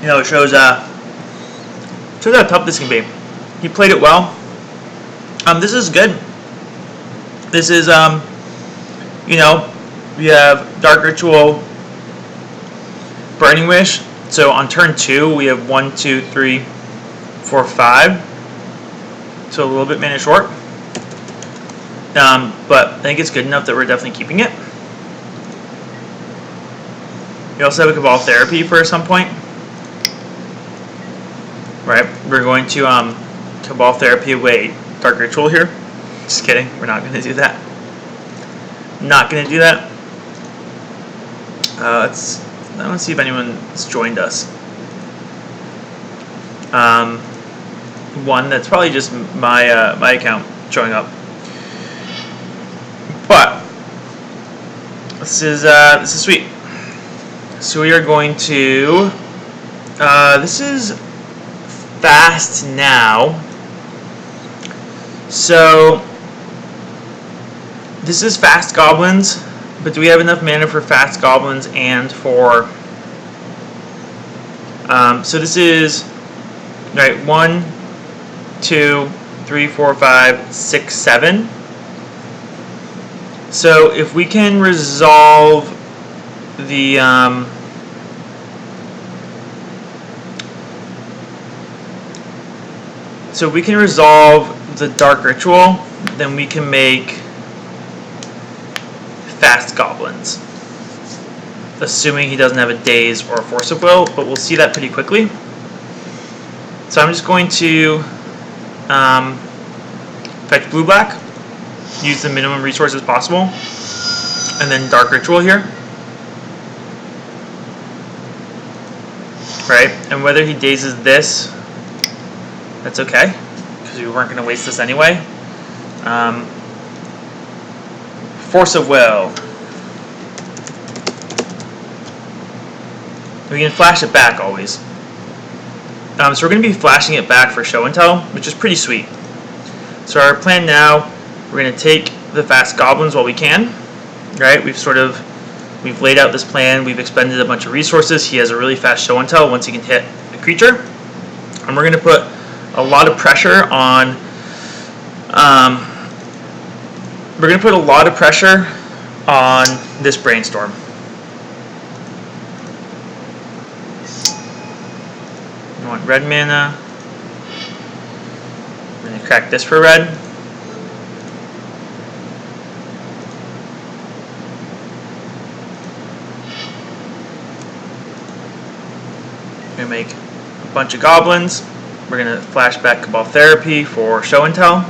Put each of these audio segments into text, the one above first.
it shows how tough this can be. He played it well. This is good. This is we have Dark Ritual, Burning Wish. So on turn 2 we have 1, 2, 3, 4, 5. So a little bit mana short. But I think it's good enough that we're definitely keeping it. We also have a Cabal Therapy for some point. Right, we're going to Cabal Therapy away Dark Ritual here. Just kidding, we're not going to do that. Not going to do that. Let's see if anyone's joined us. One, that's probably just my my account showing up. But this is sweet. So we are going to. This is fast now. So this is fast goblins, but do we have enough mana for fast goblins and for? So this is right 1, 2, 3, 4, 5, 6, 7. So if we can resolve the Dark Ritual, then we can make fast goblins. Assuming he doesn't have a Daze or a Force of Will, but we'll see that pretty quickly. So I'm just going to fetch blue-black, use the minimum resources possible, and then Dark Ritual here. Right, and whether he dazes this, that's okay, because we weren't going to waste this anyway. Force of Will. We can flash it back always. So we're going to be flashing it back for show and tell, which is pretty sweet. So our plan now, we're going to take the fast goblins while we can. Right? We've laid out this plan. We've expended a bunch of resources. He has a really fast show and tell once he can hit a creature, and we're going to put a lot of pressure on. We're going to put a lot of pressure on this Brainstorm. You want red mana. I'm going to crack this for red. We're going to make a bunch of goblins. We're going to flash back Cabal Therapy for show and tell.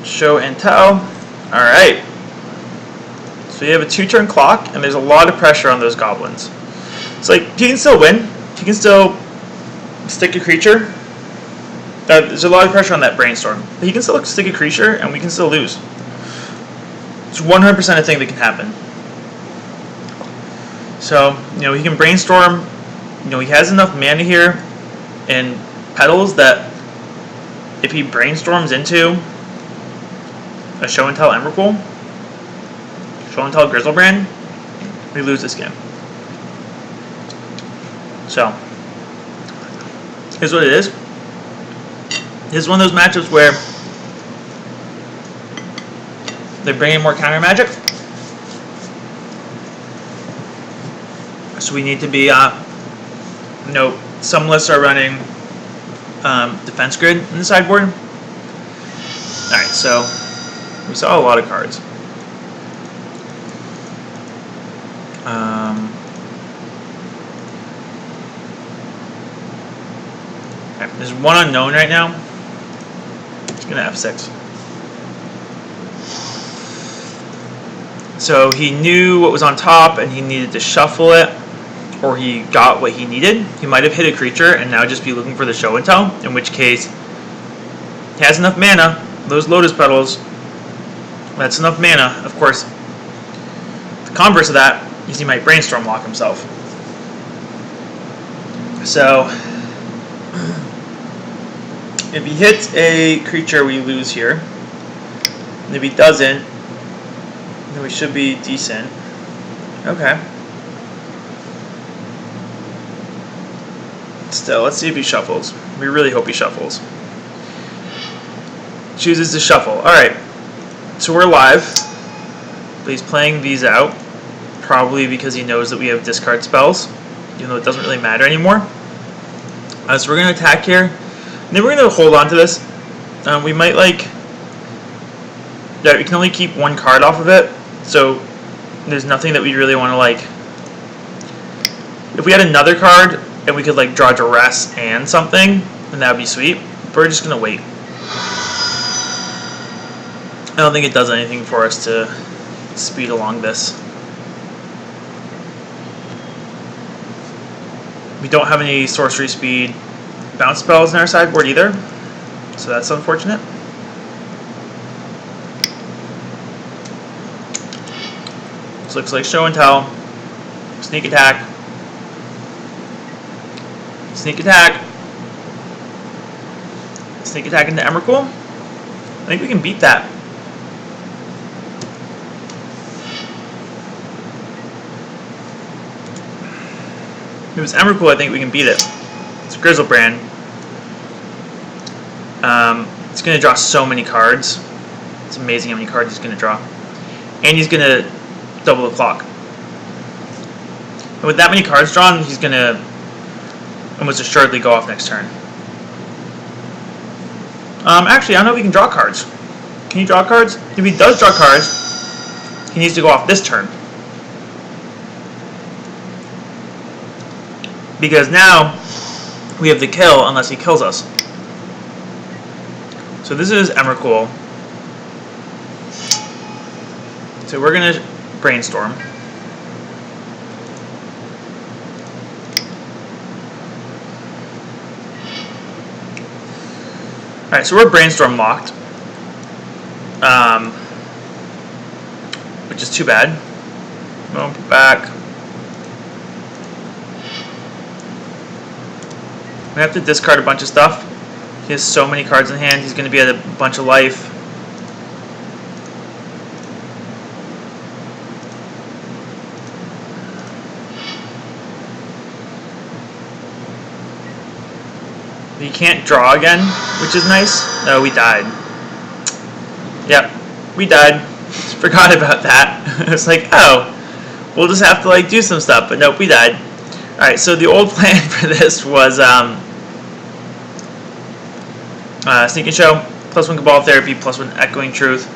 Show and tell. Alright. So you have a 2-turn clock, and there's a lot of pressure on those goblins. It's like, he can still win. He can still stick a creature. There's a lot of pressure on that Brainstorm. But he can still stick a creature, and we can still lose. It's 100% a thing that can happen. So, he can Brainstorm. He has enough mana here and petals that if he Brainstorms into a show and tell Emrakul, show and tell Griselbrand, we lose this game. So, here's what it is. This is one of those matchups where they bring in more counter magic. So we need to be, some lists are running defense grid in the sideboard. Alright, so we saw a lot of cards. Okay, there's one unknown right now. He's going to F6. So he knew what was on top and he needed to shuffle it. or he got what he needed, he might have hit a creature and now just be looking for the show and tell, in which case he has enough mana, those Lotus Petals, that's enough mana. Of course, the converse of that is he might Brainstorm lock himself. So, if he hits a creature, we lose here. And if he doesn't, then we should be decent. Okay. Still, let's see if he shuffles. We really hope he shuffles. Chooses to shuffle. Alright. So we're live. But he's playing these out. Probably because he knows that we have discard spells. Even though it doesn't really matter anymore. So we're going to attack here. And then we're going to hold on to this. We might like... Yeah, we can only keep one card off of it. So there's nothing that we really want to like... If we had another card and we could like draw Duress and something, then that would be sweet. But we're just going to wait. I don't think it does anything for us to speed along this. We don't have any sorcery speed bounce spells in our sideboard either, so that's unfortunate. This looks like show and tell, sneak attack, sneak attack, sneak attack into Emrakul. I think we can beat that. If it was Emrakul, I think we can beat it. It's Griselbrand. It's going to draw so many cards. It's amazing how many cards he's going to draw. And he's going to double the clock. And with that many cards drawn, he's going to almost assuredly go off next turn. Actually, I don't know if he can draw cards. Can he draw cards? If he does draw cards, he needs to go off this turn. Because now we have the kill unless he kills us. So this is Emrakul. So we're going to Brainstorm. Alright, so we're Brainstorm locked. Which is too bad. Go back. We have to discard a bunch of stuff. He has so many cards in hand, he's going to be at a bunch of life. He can't draw again, which is nice. No, we died. Yep, we died. Forgot about that. It's like, oh, we'll just have to like do some stuff, but nope, we died. Alright, so the old plan for this was Sneak and Show, +1 Cabal Therapy, +1 Echoing Truth,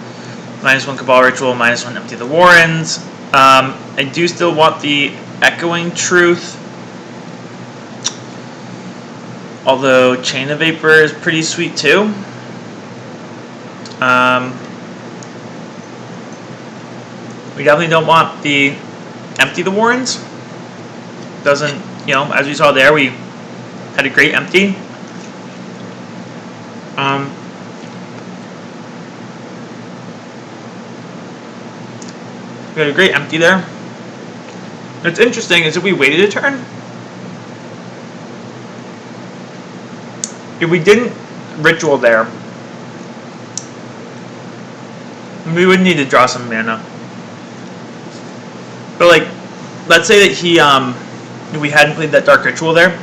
-1 Cabal Ritual, -1 Empty the Warrens. I do still want the Echoing Truth, although Chain of Vapor is pretty sweet too. We definitely don't want the Empty the Warrens. Doesn't, you know, as we saw there, we had a great empty. We had a great empty there. What's interesting is if we waited a turn, if we didn't ritual there, we would need to draw some mana. But like, let's say that he, if we hadn't played that Dark Ritual there,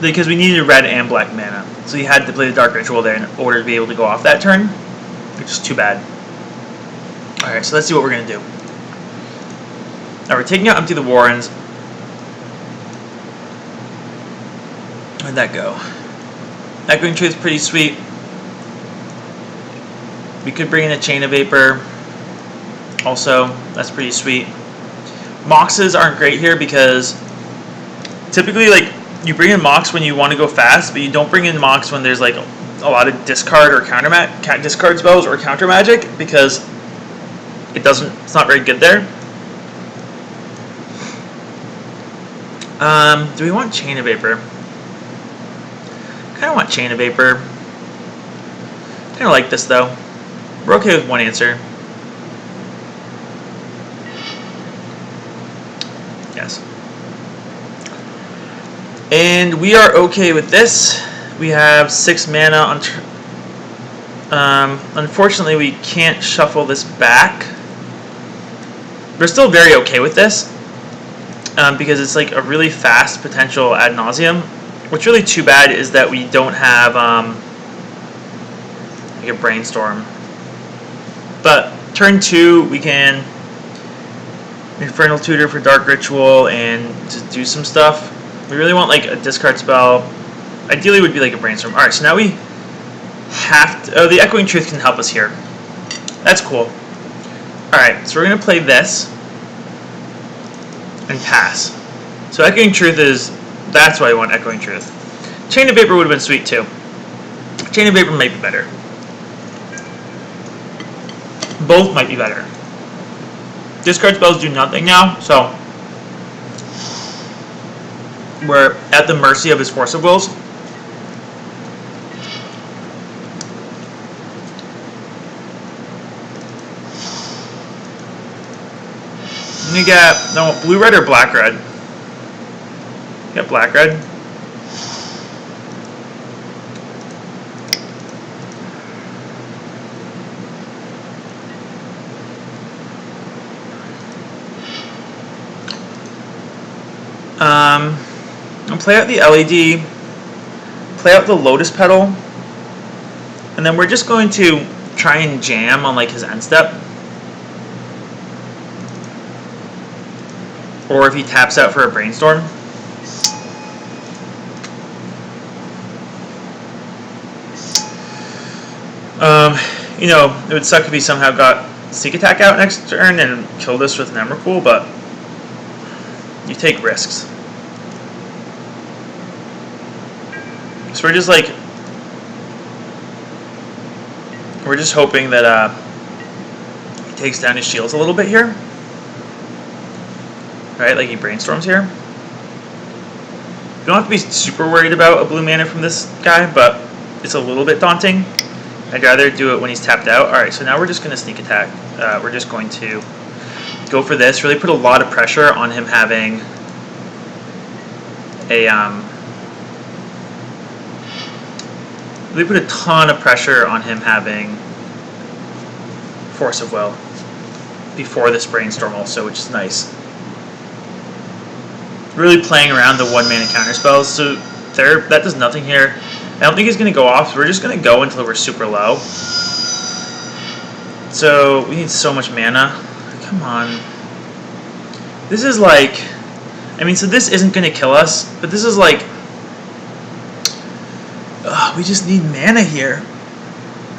because we needed red and black mana, so he had to play the Dark Ritual there in order to be able to go off that turn, which is too bad. Alright, so let's see what we're going to do. Now we're taking out Empty the Warrens. Where'd that go? Echoing Truth is pretty sweet. We could bring in a Chain of Vapor. Also, that's pretty sweet. Moxes aren't great here because typically, like, you bring in Mox when you want to go fast, but you don't bring in Mox when there's like a lot of discard or discard spells or counter magic, because It's not very good there. Do we want Chain of Vapor? Kind of want Chain of Vapor. Kind of like this though. We're okay with one answer. Yes. And we are okay with this. We have 6 mana on. Unfortunately, we can't shuffle this back. We're still very okay with this because it's like a really fast potential ad nauseum. What's really too bad is that we don't have like a brainstorm. But turn 2, we can Infernal Tutor for Dark Ritual and just do some stuff. We really want like a discard spell. Ideally, would be like a brainstorm. All right, so now we have to. Oh, the Echoing Truth can help us here. That's cool. All right, so we're gonna play this and pass. So Echoing Truth is. That's why I want Echoing Truth. Chain of Vapor would have been sweet too. Chain of Vapor might be better. Both might be better. Discard spells do nothing now, so we're at the mercy of his Force of Wills. And you get no blue red or black red. You get black red. I'll play out the LED, play out the Lotus Petal, and then we're just going to try and jam on like his end step. Or if he taps out for a Brainstorm. You know, it would suck if he somehow got Sneak Attack out next turn and killed us with an Emrakul, but you take risks. So we're just like, we're just hoping that he takes down his shields a little bit here. Right, like he brainstorms here. You don't have to be super worried about a blue mana from this guy, but it's a little bit daunting. I'd rather do it when he's tapped out. Alright, so now we're just going to sneak attack. We're just going to go for this. Really put a lot of pressure on him having a... really put a ton of pressure on him having Force of Will before this Brainstorm also, which is nice. Really playing around the 1 mana counter spells, so there, that does nothing here. I don't think he's going to go off, so we're just going to go until we're super low. So we need so much mana. Come on. This is like, I mean, so this isn't going to kill us, but this is like, we just need mana here.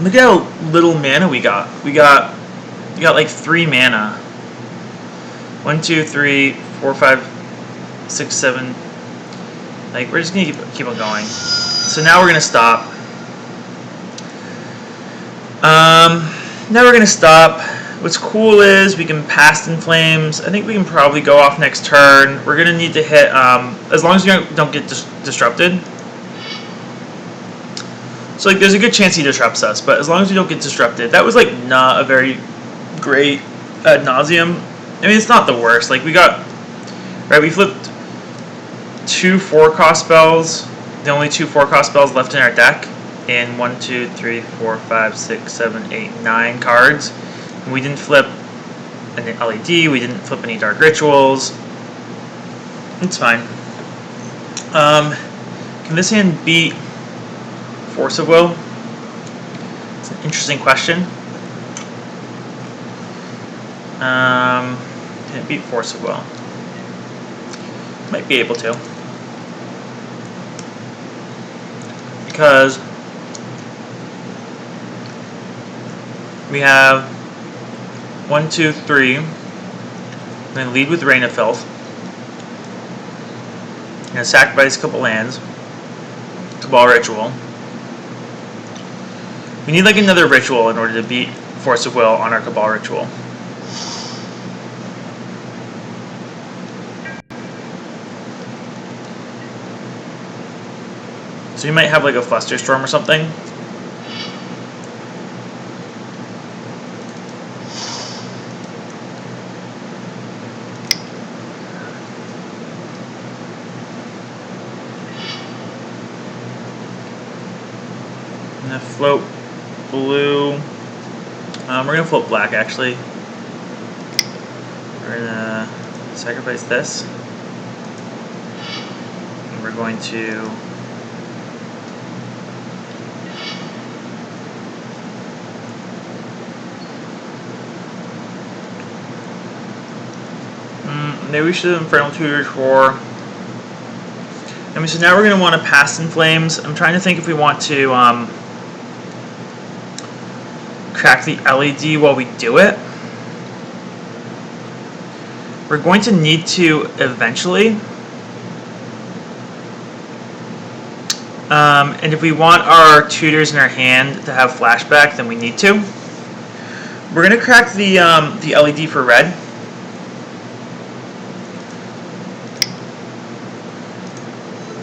Look at how little mana we got. We got like 3 mana. 1, 2, 3, 4, 5, 6, 7. Like, we're just gonna keep on going. So now we're gonna stop. Now we're gonna stop. What's cool is we can Past in Flames. I think we can probably go off next turn. We're gonna need to hit as long as you don't get disrupted. So like, there's a good chance he disrupts us, but as long as we don't get disrupted, that was like not a very great ad nauseum. I mean, it's not the worst. Like we flipped 2 4-cost spells, the only 2 4-cost spells left in our deck, in 1, 2, 3, 4, 5, 6, 7, 8, 9 cards. And we didn't flip an LED, we didn't flip any Dark Rituals. It's fine. Can this hand beat Force of Will? It's an interesting question. Can it beat Force of Will? Might be able to. Because we have 1, 2, 3, then lead with Rain of Filth. Gonna sacrifice a couple lands. Cabal Ritual. We need like another ritual in order to beat Force of Will on our Cabal Ritual. So he might have like a Flusterstorm or something. I'm gonna float blue. We're gonna float black actually. We're gonna sacrifice this. And we're going to maybe we should have Infernal Tutors for. I mean, so now we're going to want to Past in Flames. I'm trying to think if we want to crack the LED while we do it. We're going to need to eventually. And if we want our tutors in our hand to have flashback, then we need to. We're going to crack the LED for red.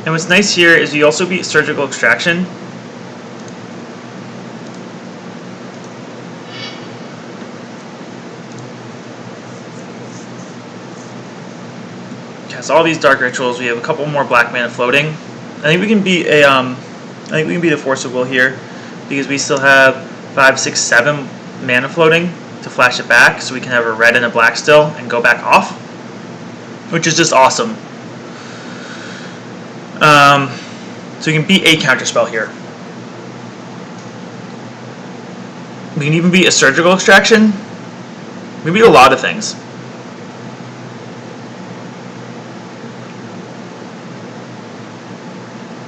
And what's nice here is you also beat Surgical Extraction. Cast all these Dark Rituals. We have a couple more black mana floating. I think we can beat a Force of Will here because we still have 5, 6, 7 mana floating to flash it back, so we can have a red and a black still and go back off, which is just awesome. So we can beat a counterspell here. We can even beat a Surgical Extraction. We beat a lot of things.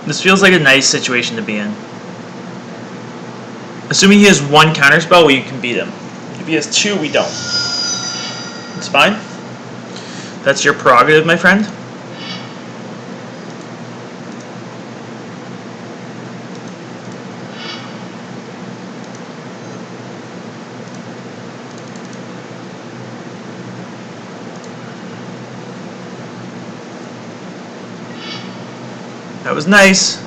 This feels like a nice situation to be in. Assuming he has 1 counterspell, we can beat him. If he has 2, we don't. It's fine. That's your prerogative, my friend. That was nice.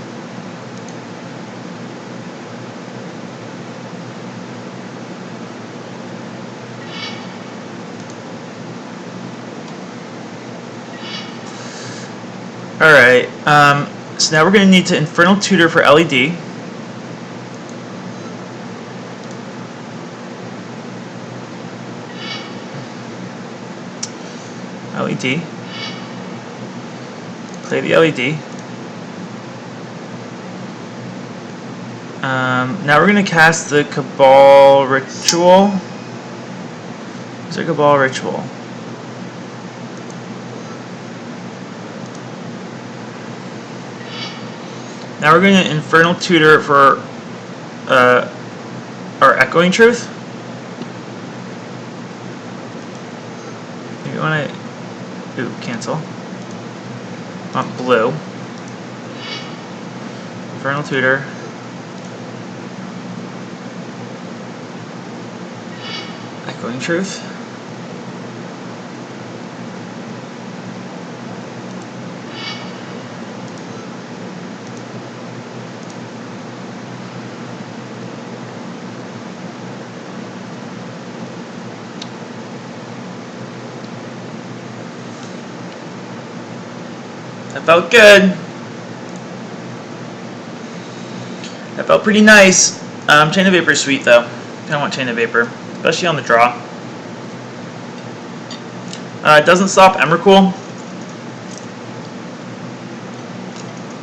Alright, so now we're going to need to Infernal Tutor for LED. LED. Play the LED. Now we're going to cast the Cabal Ritual. Is there Cabal Ritual? Now we're going to Infernal Tutor for our Echoing Truth. You want to cancel. Want blue. Infernal Tutor. Echoing Truth. That felt good. That felt pretty nice. Chain of Vapor is sweet though. Kind of want Chain of Vapor, especially on the draw. It doesn't stop Emrakul.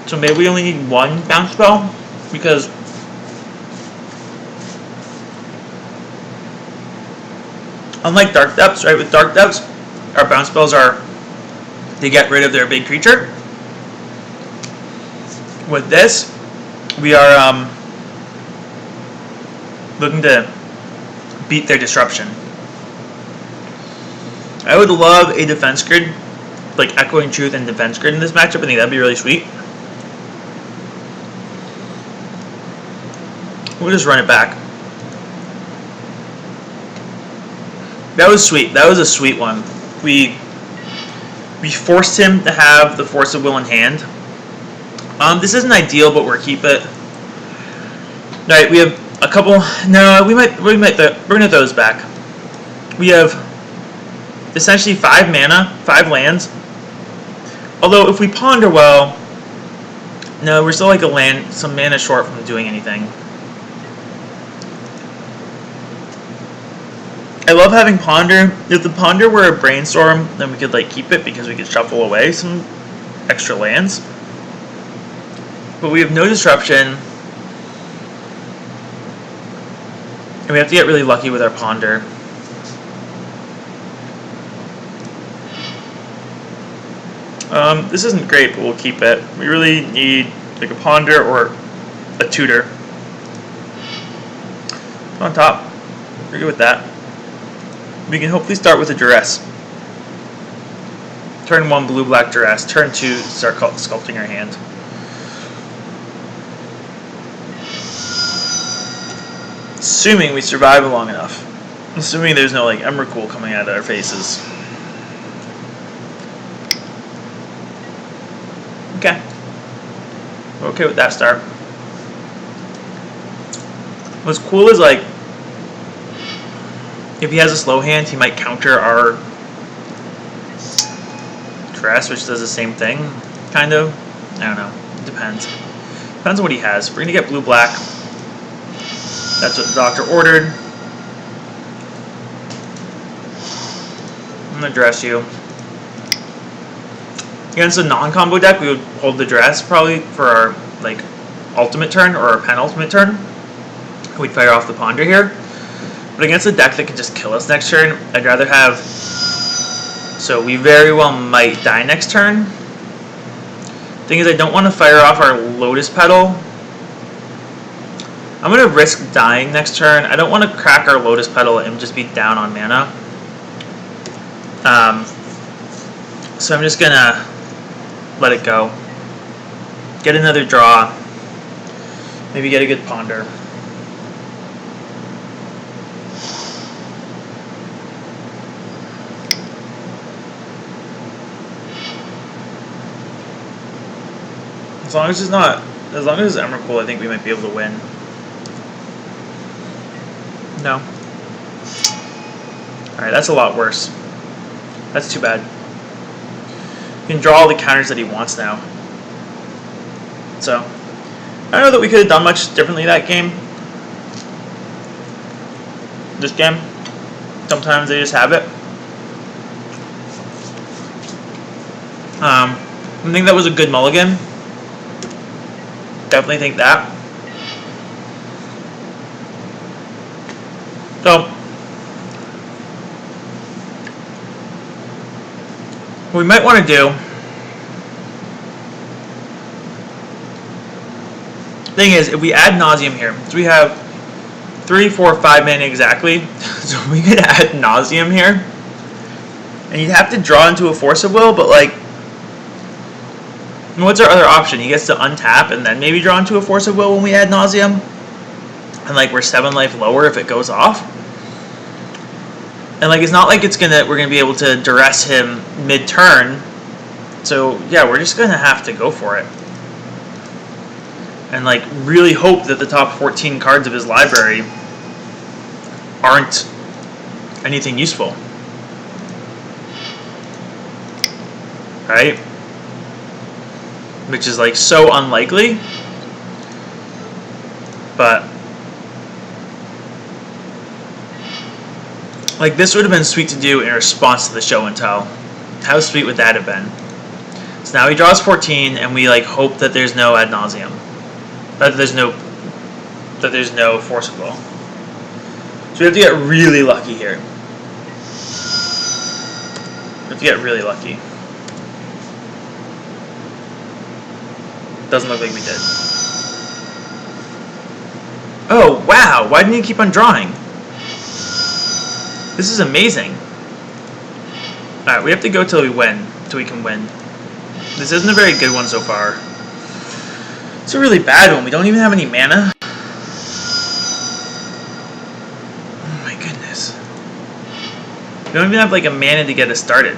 So maybe we only need 1 bounce spell because unlike Dark Depths, right? With Dark Depths, our bounce spells are to get rid of their big creature. With this, we are looking to beat their disruption. I would love a defense grid, like Echoing Truth and defense grid in this matchup. I think that'd be really sweet. We'll just run it back. That was sweet. That was a sweet one. We forced him to have the Force of Will in hand. This isn't ideal, but we'll keep it. Alright, we have a couple. No, we're gonna throw those back. We have essentially 5 mana, 5 lands. Although if we ponder well, no, we're still like some mana short from doing anything. I love having ponder. If the ponder were a brainstorm, then we could like keep it because we could shuffle away some extra lands. But we have no disruption. And we have to get really lucky with our ponder. This isn't great, but we'll keep it. We really need like a ponder or a tutor. On top. We're good with that. We can hopefully start with a duress. Turn 1 blue-black duress. Turn 2 start sculpting our hand. Assuming we survive long enough. Assuming there's no like Emrakul coming out of our faces. Okay. We're okay with that start. What's cool is like if he has a slow hand, he might counter our duress, which does the same thing, kind of. I don't know. It depends. Depends on what he has. We're gonna get blue-black. That's what the doctor ordered. I'm gonna dress you. Against a non-combo deck, we would hold the dress probably for our like ultimate turn or our penultimate turn. We'd fire off the ponder here. But against a deck that can just kill us next turn, I'd rather have. So we very well might die next turn. Thing is, I don't want to fire off our Lotus Petal. I'm going to risk dying next turn. I don't want to crack our Lotus Petal and just be down on mana. So I'm just going to let it go. Get another draw. Maybe get a good ponder. As long as it's Emrakul, I think we might be able to win. No. Alright, that's a lot worse. That's too bad. He can draw all the counters that he wants now. So, I don't know that we could have done much differently that game. This game, sometimes they just have it. I think that was a good mulligan. Definitely think that. So, what we might want to do. Thing is, if we add Nauseam here, so we have 3, 4, 5 mana exactly, so we could add Nauseam here, and you'd have to draw into a Force of Will, but like, what's our other option? He gets to untap and then maybe draw into a Force of Will when we add Nauseam, and like we're 7 life lower if it goes off, and like it's not like we're gonna be able to duress him mid-turn, so yeah, we're just gonna have to go for it. And like really hope that the top 14 cards of his library aren't anything useful. Right? Which is like so unlikely. But like this would have been sweet to do in response to the show and tell. How sweet would that have been? So now he draws 14 and we like hope that there's no ad nauseum. That there's no Force of Will. So we have to get really lucky here. We have to get really lucky. Doesn't look like we did. Oh, wow! Why didn't you keep on drawing? This is amazing. Alright, we have to go till we win. Till we can win. This isn't a very good one so far. It's a really bad one. We don't even have any mana. Oh my goodness. We don't even have like a mana to get us started.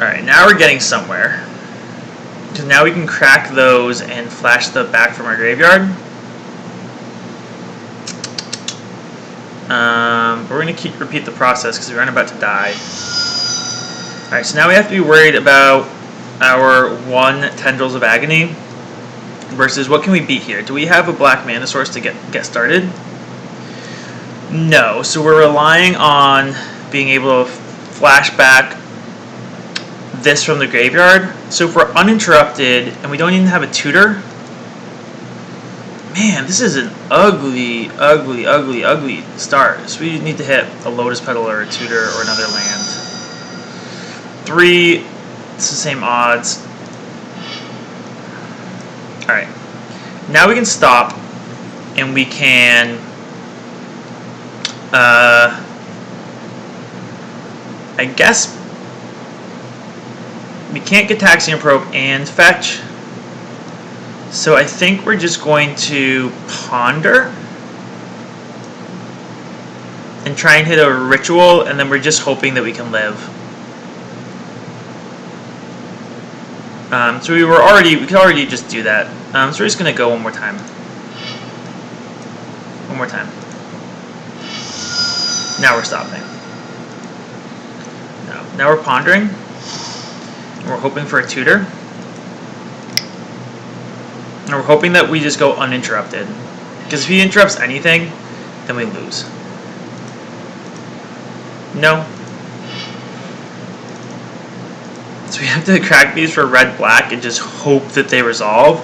Alright, now we're getting somewhere. Because now we can crack those and flash the back from our graveyard. We're going to repeat the process because we aren't about to die. Alright, so now we have to be worried about our 1 Tendrils of Agony versus what can we beat here? Do we have a black mana source to get started? No, so we're relying on being able to flash back this from the graveyard. So if we're uninterrupted and we don't even have a tutor, man, this is an ugly, ugly, ugly, ugly start. So we need to hit a Lotus Petal or a tutor or another land. 3, it's the same odds. Alright, now we can stop and we can I guess we can't get Taxian Probe and fetch, so I think we're just going to ponder and try and hit a ritual, and then we're just hoping that we can live. So we could already just do that. So we're just gonna go one more time. One more time. Now we're stopping. No. Now we're pondering. And we're hoping for a tutor. And we're hoping that we just go uninterrupted. Because if he interrupts anything, then we lose. No. So we have to crack these for red-black and just hope that they resolve.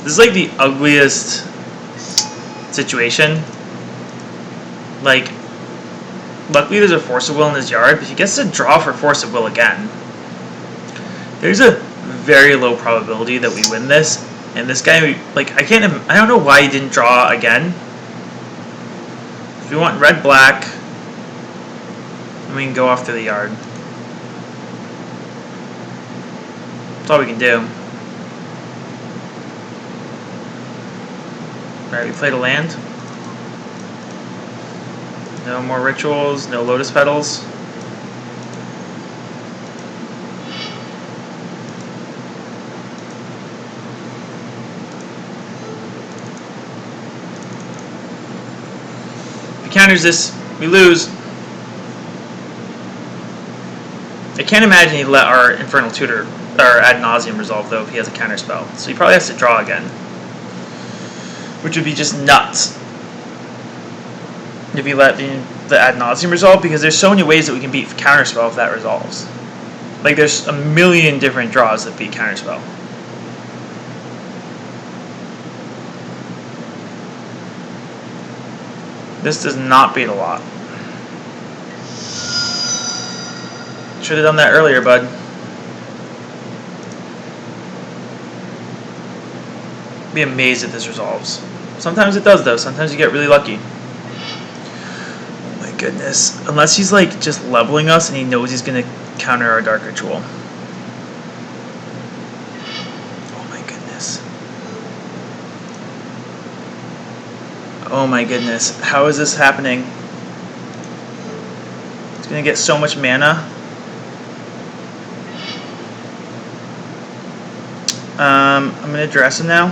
This is like the ugliest situation. Like, luckily there's a Force of Will in his yard, but he gets to draw for Force of Will again. There's a very low probability that we win this, and this guy, like, I don't know why he didn't draw again. If we want red-black, then we can go off to the yard. That's all we can do. Alright, we played a land. No more rituals, no Lotus Petals. If he counters this, we lose. I can't imagine he'd let our Infernal Tutor or Ad Nauseam resolve, though, if he has a counter spell. So he probably has to draw again, which would be just nuts if he let the Ad Nauseam resolve, because there's so many ways that we can beat counterspell if that resolves. Like, there's a million different draws that beat counterspell. This does not beat a lot. Should have done that earlier, bud. Be amazed if this resolves. Sometimes it does, though. Sometimes you get really lucky. Oh my goodness. Unless he's like just leveling us and he knows he's gonna counter our Dark Ritual. Oh my goodness. Oh my goodness. How is this happening? He's gonna get so much mana. I'm gonna dress him now.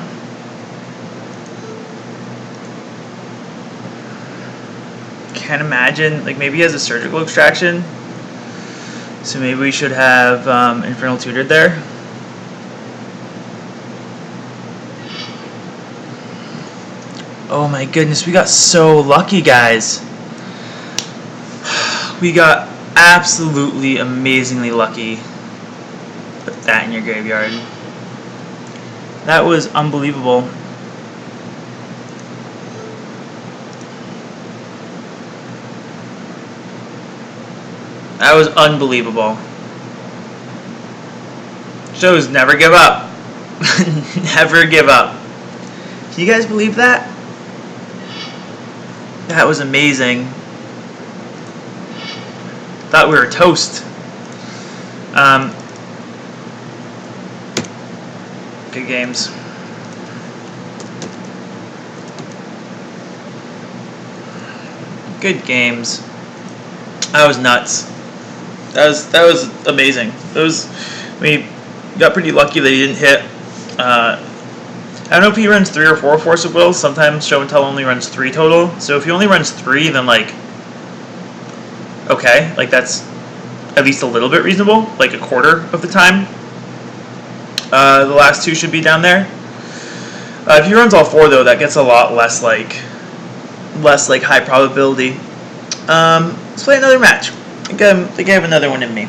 Can't imagine, like, maybe he has a Surgical Extraction, so maybe we should have Infernal Tutored there. Oh my goodness, we got so lucky, guys. We got absolutely amazingly lucky. Put that in your graveyard. That was unbelievable. That was unbelievable. Shows never give up. Never give up. Can you guys believe that? That was amazing. Thought we were toast. Good games. Good games. That was nuts. That was amazing. We got pretty lucky that he didn't hit. I don't know if he runs 3 or 4 Force of Wills. Sometimes Show and Tell only runs 3 total. So if he only runs 3, then like, okay, like that's at least a little bit reasonable, like a quarter of the time. The last 2 should be down there. If he runs all 4 though, that gets a lot less like high probability. Let's play another match. I think I have another one in me.